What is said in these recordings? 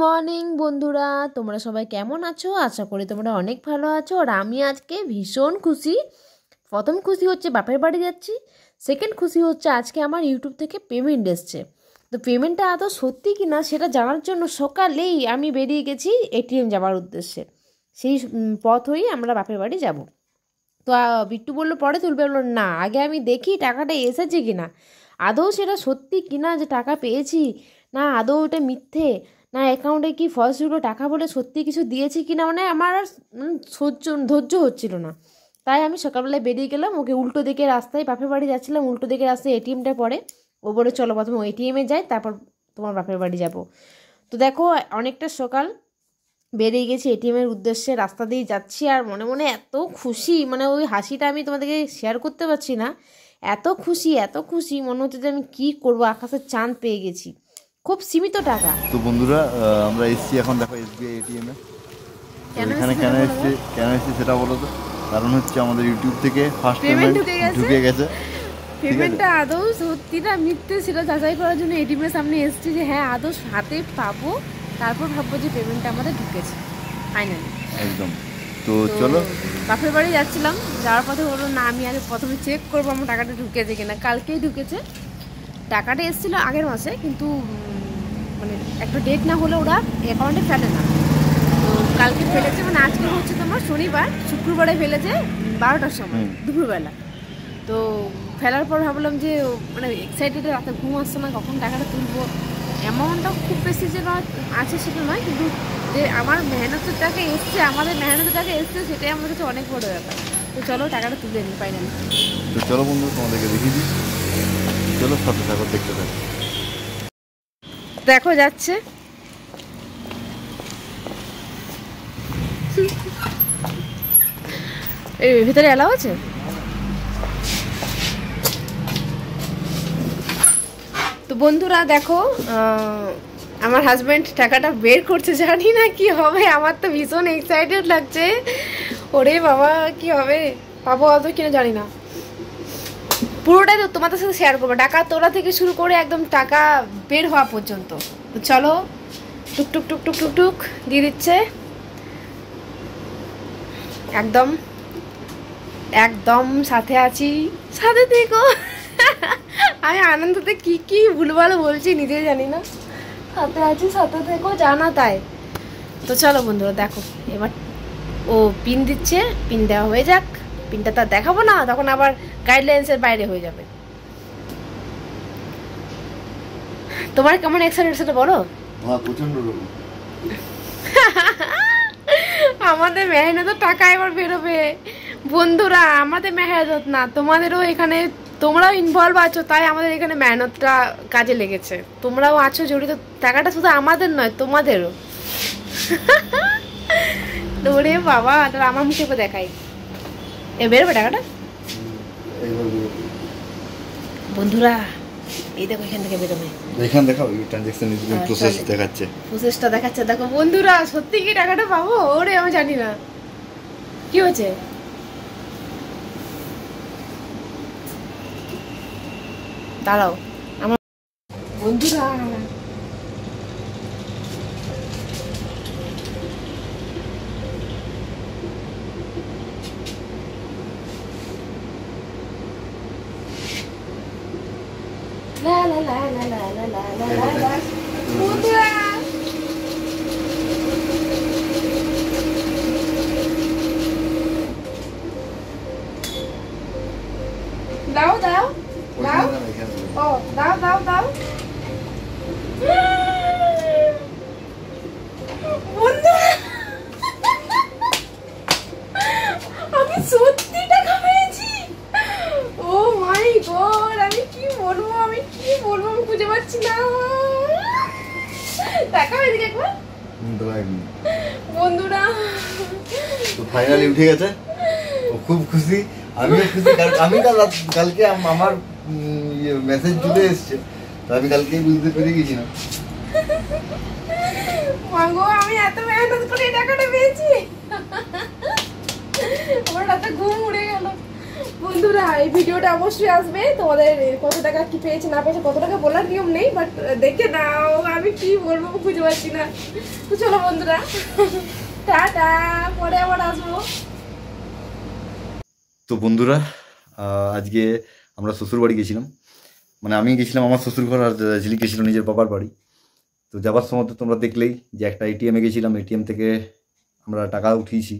Morning বন্ধুরা, তোমরা সবাই কেমন আছো? আশা করি তোমরা অনেক ভালো আছো। আর আমি আজকে ভীষণ খুশি। প্রথম খুশি হচ্ছে বাপের বাড়ি যাচ্ছি, সেকেন্ড খুশি হচ্ছে আজকে আমার ইউটিউব থেকে পেমেন্ট এসছে। তো পেমেন্টটা আদৌ সত্যি কি না সেটা জানার জন্য সকালেই আমি বেরিয়ে গেছি এটিএম যাওয়ার উদ্দেশ্যে। সেই পথ হয়েই আমরা বাপের বাড়ি যাব। তো বিট্টু বললো পরে তুলবে, বললো না আগে আমি দেখি টাকাটা এসেছে কি না, আদৌ সেটা সত্যি কিনা যে টাকা পেয়েছি, না আদৌ ওটা মিথ্যে, না অ্যাকাউন্টে কি ফলসগুলো টাকা বলে সত্যি কিছু দিয়েছি কিনা। মানে আমার আর ধৈর্য হচ্ছিল না। তাই আমি সকালবেলায় বেরিয়ে গেলাম। ওকে উল্টো দিকে রাস্তায়, বাপের বাড়ি যাচ্ছিলাম, উল্টো দিকে রাস্তায় এটিএমটা পড়ে। ও বলে চলো প্রথমে এটিএমে যাই, তারপর তোমার বাপের বাড়ি যাব। তো দেখো অনেকটা সকাল বেরিয়ে গেছি এটিএমের উদ্দেশ্যে, রাস্তা দিয়ে যাচ্ছি আর মনে মনে এত খুশি, মানে ওই হাসিটা আমি তোমাদেরকে শেয়ার করতে পারছি না। এত খুশি মনে হচ্ছে যে আমি কী করবো, আকাশের চাঁদ পেয়ে গেছি। খুব সীমিত টাকা। তো বন্ধুরা, আমরা এসছি এখন, দেখো এসবিআই এটিএমে। এখানে কেন এসছি সেটা বলো তো। কারণ হচ্ছে আমাদের ইউটিউব থেকে ফার্স্ট পেমেন্ট ঢুকে গেছে। পেমেন্টটা আদৌ সত্যি না মিথ্যে সেটা যাচাই করার জন্য এটিএমের সামনে এসেছি, যে হ্যাঁ আদৌ হাতে পাবো, তারপর ভাববো যে পেমেন্টটা আমাদের ঢুকেছে ফাইনালি। একদম। তো চলো বাপের বাড়ি যাচ্ছিলাম, যাওয়ার পথে বললো না আমি আগে প্রথমে চেক করবো আমার টাকাটা ঢুকেছে কিনা। কালকেই ঢুকেছে টাকাটা, এসেছিলো আগের মাসে, কিন্তু মানে একটা ডেট না হলে ওরা অ্যাকাউন্টে ফেলে না। তো কালকে ফেলেছে, মানে আজকে হচ্ছে তোমার শনিবার, শুক্রবারে ফেলেছে 12টার সময় দুপুরবেলা। তো ফেলার পর ভাবলাম যে মানে এক্সাইটেড, রাতে ঘুম আসছে না কখন টাকাটা তুলবো। অ্যামাউন্টটা খুব বেশি যে নয় আছে সেটা নয়, কিন্তু যে আমার মেহনতের টাকা এসছে, আমাদের মেহনতের টাকা এসছে, সেটাই আমার কাছে অনেক বড় ব্যাপার। তো চলো টাকাটা তুলে নিই ফাইনালি। তো চলো বন্ধু, তোমাদেরকে দেখিয়ে দিই। চলো সাথে সাথে দেখতে থাকো। দেখো যাচ্ছে, এই ভিতরে এলাও আছে। তো বন্ধুরা দেখো, আমার হাজব্যান্ড টাকাটা বের করছে, জানি না কি হবে। আমার তো ভীষণ এক্সাইটেড লাগছে। ওরে বাবা কি হবে, পাবো অত কিনা জানি না। পুরোটাই তো তোমাদের সাথে শেয়ার করবো, টাকা তোলা থেকে শুরু করে একদম টাকা বের হওয়া পর্যন্ত। তো চলো, টুকটুক টুকটুক টুকটুক দিয়ে দিচ্ছে। একদম একদম সাথে আছি, সাথে থেকো। আমি আনন্দতে কি কি ভুলভাল বলছি নিজে জানি না। সাথে আছি, সাথে থেকো, জানা তাই। তো চলো বন্ধুরা দেখো, এবার ও পিন দিচ্ছে, পিন দেওয়া হয়ে যাক। পিনটা তো দেখাবো না, তখন আবার গাইডলাইন্সের বাইরে হয়ে যাবে। তোমার কেমন এক্সাইটেড সেটা বলো। প্রচন্ড রকম। আমাদের মেহনতের টাকা এবার বেরোবে বন্ধুরা, আমাদের মেহনত না, তোমাদেরও এখানে, তোমরাও ইনভলভ আছো, তাই আমাদের এখানে মেহনতটা কাজে লেগেছে। তোমরাও আছো জড়িত, টাকাটা শুধু আমাদের নয় তোমাদেরও। ওরে বাবা, তাহলে আমার মুখে দেখাই, এ বেরোবে টাকাটা বন্ধুরা। এই দেখো এখান থেকে বেরোবে, এখানে দেখাও ট্রানজাকশন প্রসেস দেখাচ্ছে, প্রসেসটা দেখাচ্ছে। দেখো বন্ধুরা, সত্যি কি টাকাটা পাবো? ওরে আমি জানি না কি হয়েছে। দাঁড়াও আমার বন্ধুরা, লা লা লা লা লা লা লা লা লা বন্ধুরা, দাও দাও দাও, ও দাও দাও দাও বন্ধুরা, আমি সত্যি টাকা পেয়েছি। ও মাই গড, আমি কি বলবো, আমি খুঁজে পাচ্ছি না। টাকা এদিকে একবার বন্ধুরা, তো ফাইনালি উঠে গেছে। ও খুব খুশি, আমিও খুশি। আমি কালকে আমার মেসেজ চলে এসছে, তো আমি কালকেই বুঝতে পেরে গেছিলাম। মাগো, আমি এত মেহনত করে টাকাটা পেয়েছি, আমার রাতে ঘুম উড়ে গেল। বন্ধুরা এই ভিডিওটা অবশ্যই আসবে, তোমাদের কত টাকা কি পেয়েছে না পেয়েছে কত টাকা বলার নিয়ম নেই, বাট দেখে নাও, আমি কি বলবো বুঝতে পারছি না। তো চলো বন্ধুরা, টাটা, পরে আবার আসবো। তো বন্ধুরা, আজকে আমরা শ্বশুর বাড়ি গেছিলাম, মানে আমি গেছিলাম আমার শ্বশুর ঘর, আর ঝিলিক গেছিল নিজের বাবার বাড়ি। তো যাবার সময় তো তোমরা দেখলেই যে একটা এটিএমে গেছিলাম, এটিএম থেকে আমরা টাকা উঠিয়েছি।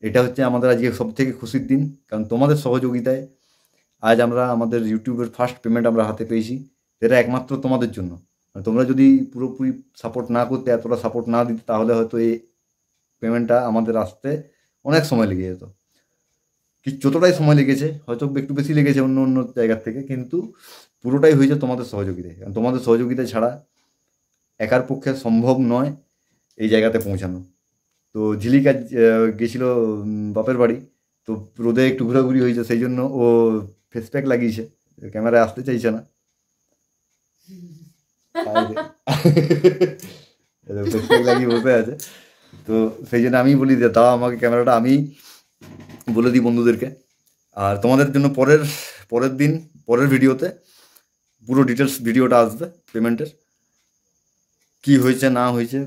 এটা হচ্ছে আমাদের আজকে সব থেকে খুশির দিন, কারণ তোমাদের সহযোগিতায় আজ আমরা আমাদের ইউটিউবের ফার্স্ট পেমেন্ট আমরা হাতে পেয়েছি। এটা একমাত্র তোমাদের জন্য। তোমরা যদি পুরোপুরি সাপোর্ট না করতে, এতটা সাপোর্ট না দিতে, তাহলে হয়তো এই পেমেন্টটা আমাদের আসতে অনেক সময় লেগে যেত। যতটাই সময় লেগেছে, হয়তো একটু বেশি লেগেছে অন্য অন্য জায়গার থেকে, কিন্তু পুরোটাই হয়েছে তোমাদের সহযোগিতায়। কারণ তোমাদের সহযোগিতা ছাড়া একার পক্ষে সম্ভব নয় এই জায়গাতে পৌঁছানো। তো ঝিলিক আজ গেছিল বাপের বাড়ি, তো রোদে একটু ঘোরাঘুরি হয়েছে, সেই জন্য ও ফেস প্যাক লাগিয়েছে, ক্যামেরায় আসতে চাইছে না। ফেস প্যাক লাগিয়ে বসে আছে, তো সেই জন্য আমি বলি যে দাও আমাকে ক্যামেরাটা, আমি বলে দিই বন্ধুদেরকে। আর তোমাদের জন্য পরের দিন পরের ভিডিওতে পুরো ডিটেলস ভিডিওটা আসবে পেমেন্টের, কি হয়েছে না হয়েছে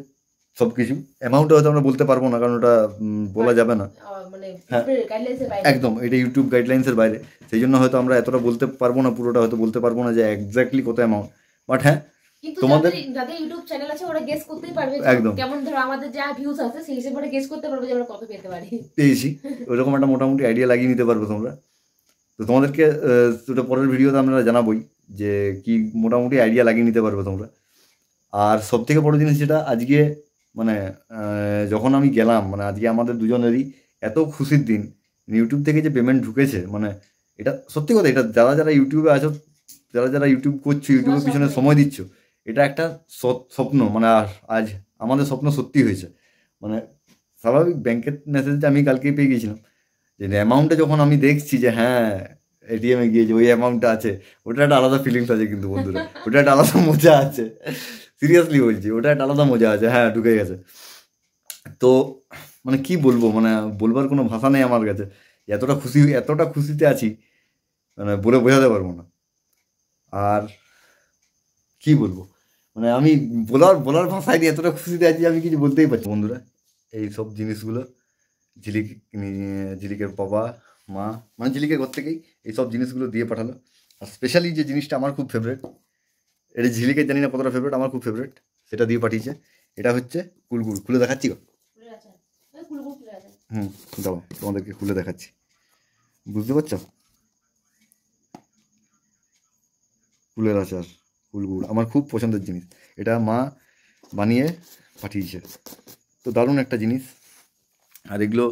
সব কিছু। অ্যামাউন্টটা হয়তো আমরা বলতে পারবো না, কারণ ওটা বলা যাবে না, হ্যাঁ একদম, এটা ইউটিউব গাইডলাইন্সের বাইরে। সেই জন্য হয়তো আমরা এতটা বলতে পারবো না, পুরোটা হয়তো বলতে পারবো না যে এক্স্যাক্টলি কত অ্যামাউন্ট। বাট হ্যাঁ, তোমাদের যাদের ইউটিউব চ্যানেল আছে ওরা গেস করতেই পারবে একদম, কেমন ধরো আমাদের যা ভিউজ আছে সেই হিসেবে ওরা গেস করতে পারবে যে আমরা কত পেতে পারি। পেয়েছি ওইরকম একটা মোটামুটি আইডিয়া লাগিয়ে নিতে পারবে তোমরা। তো তোমাদেরকে ওটা পরের ভিডিওতে আমরা জানাবোই যে কি মোটামুটি আইডিয়া লাগিয়ে নিতে পারবে তোমরা। আর সব থেকে বড়ো জিনিস যেটা আজকে, মানে যখন আমি গেলাম, মানে আজকে আমাদের দুজনেরই এত খুশির দিন, ইউটিউব থেকে যে পেমেন্ট ঢুকেছে, মানে এটা সত্যি কথা, এটা যারা যারা ইউটিউবে আছো, যারা যারা ইউটিউব করছো, ইউটিউবের পিছনে সময় দিচ্ছ, এটা একটা স্বপ্ন, মানে আজ আমাদের স্বপ্ন সত্যি হয়েছে। মানে স্বাভাবিক ব্যাংকের মেসেজটা আমি কালকেই পেয়ে গেছিলাম, যে অ্যামাউন্টটা যখন আমি দেখছি যে হ্যাঁ এটিএমে গিয়েছে ওই অ্যামাউন্টটা আছে, ওটা একটা আলাদা ফিলিংস আছে কিন্তু বন্ধুরা, ওটা একটা আলাদা মজা আছে, সিরিয়াসলি বলছি, ওটা একটা আলাদা মজা আছে। হ্যাঁ ঢুকে গেছে, তো মানে কি বলবো, মানে বলবার কোনো ভাষা নেই আমার কাছে, এতটা খুশিতে আছি, মানে বলে বোঝাতে পারবো না। আর কি বলবো, মানে আমি বলার ভাষায় নিয়ে এতটা খুশিতে আছি, আমি কিছু বলতেই পারছি। বন্ধুরা, এই সব জিনিসগুলো ঝিলিকের বাবা মা, মানে ঝিলিকের ঘর থেকেই এই সব জিনিসগুলো দিয়ে পাঠালো। আর স্পেশালি যে জিনিসটা আমার খুব ফেভারিট, এটা ঝিলিকের জানি না কতটা ফেভারিট, আমার খুব ফেভারিট, সেটা দিয়ে পাঠিয়েছে। এটা হচ্ছে কুলগুড়, খুলে দেখাচ্ছি গো। দাও তোমাদেরকে খুলে দেখাচ্ছি, বুঝতে পারছো? কুলের আচার, কুলগুড় আমার খুব পছন্দের জিনিস, এটা মা বানিয়ে পাঠিয়েছে, তো দারুণ একটা জিনিস। আর এগুলো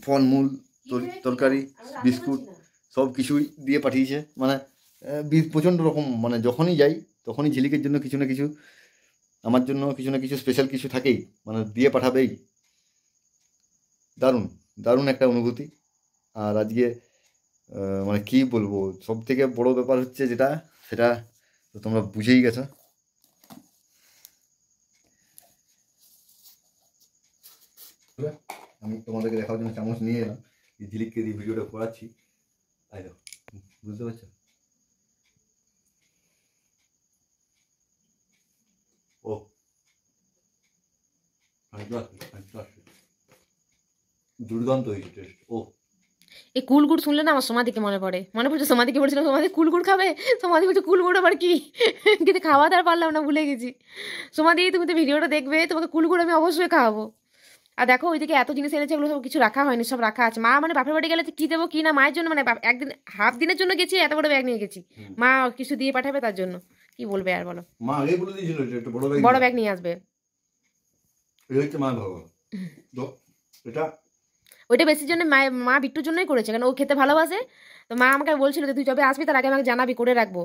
ফলমূল, তরকারি, বিস্কুট সব কিছুই দিয়ে পাঠিয়েছে, মানে প্রচণ্ড রকম, মানে যখনই যাই তখনই ঝিলিকের জন্য কিছু না কিছু, আমার জন্য কিছু না কিছু স্পেশাল কিছু থাকেই, মানে দিয়ে পাঠাবেই। দারুণ দারুণ একটা অনুভূতি। আর আজকে মানে কি বলবো, সব থেকে বড় ব্যাপার হচ্ছে যেটা, সেটা তো তোমরা বুঝেই গেছো। আমি তোমাদেরকে দেখার জন্য চামচ নিয়ে এলাম, ঝিলিককে দিয়ে ভিডিওটা করাচ্ছি, তাই তো বুঝতে পারছো? ও দুর্দান্ত হয়েছে টেস্ট। ও এই কুলগুড় শুনলে না আমার সমাধিকে মনে পড়ছে, সমাধিকে বলছিলাম সমাধি কুলগুড় খাবে, সমাধি বলছে কুলগুড় আবার কি, কিন্তু খাওয়াতে আর পারলাম না, ভুলে গেছি। সমাধি তুমি তো ভিডিওটা দেখবে, তোমাকে কুলগুড় আমি অবশ্যই খাওয়াবো। আর দেখো ওইদিকে এত জিনিস এনেছে, এগুলো সব কিছু রাখা হয়নি, সব রাখা আছে। মা মানে বাপের বাড়ি গেলে কি দেবো কি না, মায়ের জন্য, মানে একদিন হাফ দিনের জন্য গেছি, এত বড় ব্যাগ নিয়ে গেছি, মা কিছু দিয়ে পাঠাবে তার জন্য, কি বলবে আর বলো, মা আগে বলে দিয়েছিল একটা বড় ব্যাগ নিয়ে আসবে। এই হচ্ছে মা ভাবা, তো এটা ওইটা বেশির জন্য মা বিট্টুর জন্যই করেছে, কারণ ও খেতে ভালোবাসে। তো মা আমাকে বলছিল যে তুই যবে আসবি তার আগে আমাকে জানাবি, করে রাখবো।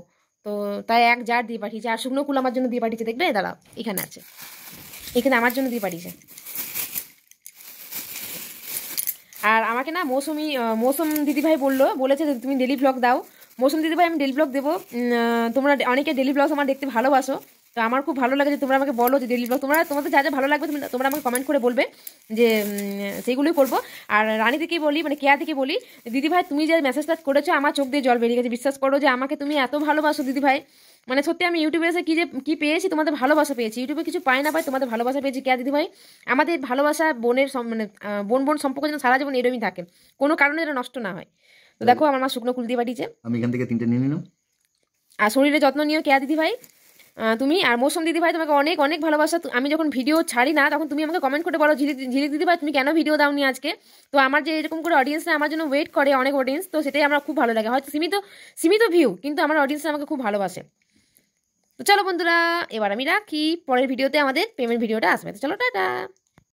তো তাই এক জার দিয়ে পাঠিয়েছে, আর শুকনো কুল আমার জন্য দিয়ে পাঠিয়েছে, দেখবে দাঁড়া এখানে আছে, এখানে আমার জন্য দিয়ে পাঠিয়েছে। আর আমাকে না মৌসুম দিদিভাই বলেছে যে তুমি ডেলি ব্লগ দাও। মৌসুম দিদিভাই, আমি ডেলি ব্লগ দেবো, তোমরা অনেকে ডেলি ব্লগ আমার দেখতে ভালোবাসো, তো আমার খুব ভালো লাগে যে তোমরা আমাকে বলো যে ডেইলি ব্লগ তোমাদের যা যা ভালো লাগবে তোমরা আমাকে কমেন্ট করে বলবে যে সেইগুলোই করবো। আর রানী থেকে বলি, মানে কেয়া থেকে বলি, দিদিভাই তুমি যে মেসেজটা করেছো আমার চোখ দিয়ে জল বেরিয়ে গেছে। বিশ্বাস করো যে আমাকে তুমি এত ভালোবাসো দিদিভাই, মানে সত্যি আমি ইউটিউবে এসে কি পেয়েছি, তোমাদের ভালোবাসা পেয়েছি। ইউটিউবে কিছু পাই না পাই, তোমাদের ভালোবাসা পেয়েছি কেয়া দিদিভাই। আমাদের ভালোবাসা মানে বোন সম্পর্ক যেন সারা জীবন এরমই থাকে, কোনো কারণে যেন নষ্ট না হয়। তো দেখো আমার মা শুকনো কুল দিয়ে পাঠিয়েছে, আমি এখান থেকে 3টে নিয়ে নিলাম। আর শরীরে যত্ন নিও কেয়া দিদিভাই তুমি। আর মৌসুম দিদিভাই তোমাকে অনেক অনেক ভালোবাসা। আমি যখন ভিডিও ছাড়ি না তখন তুমি আমাকে কমেন্ট করে বলো ঝিলিক দিদিভাই তুমি কেন ভিডিও দাওনি আজকে। তো আমার যে এরকম করে অডিয়েন্সরা আমার জন্য ওয়েট করে, অনেক অডিয়েন্স, তো সেটাই আমার খুব ভালো লাগে। হয়তো সীমিত ভিউ, কিন্তু আমার অডিয়েন্সরা আমাকে খুব ভালোবাসে। তো চলো বন্ধুরা, এবার আমি রাখি, পরের ভিডিওতে আমাদের পেমেন্ট ভিডিওটা আসবে। তো চলো টাটা।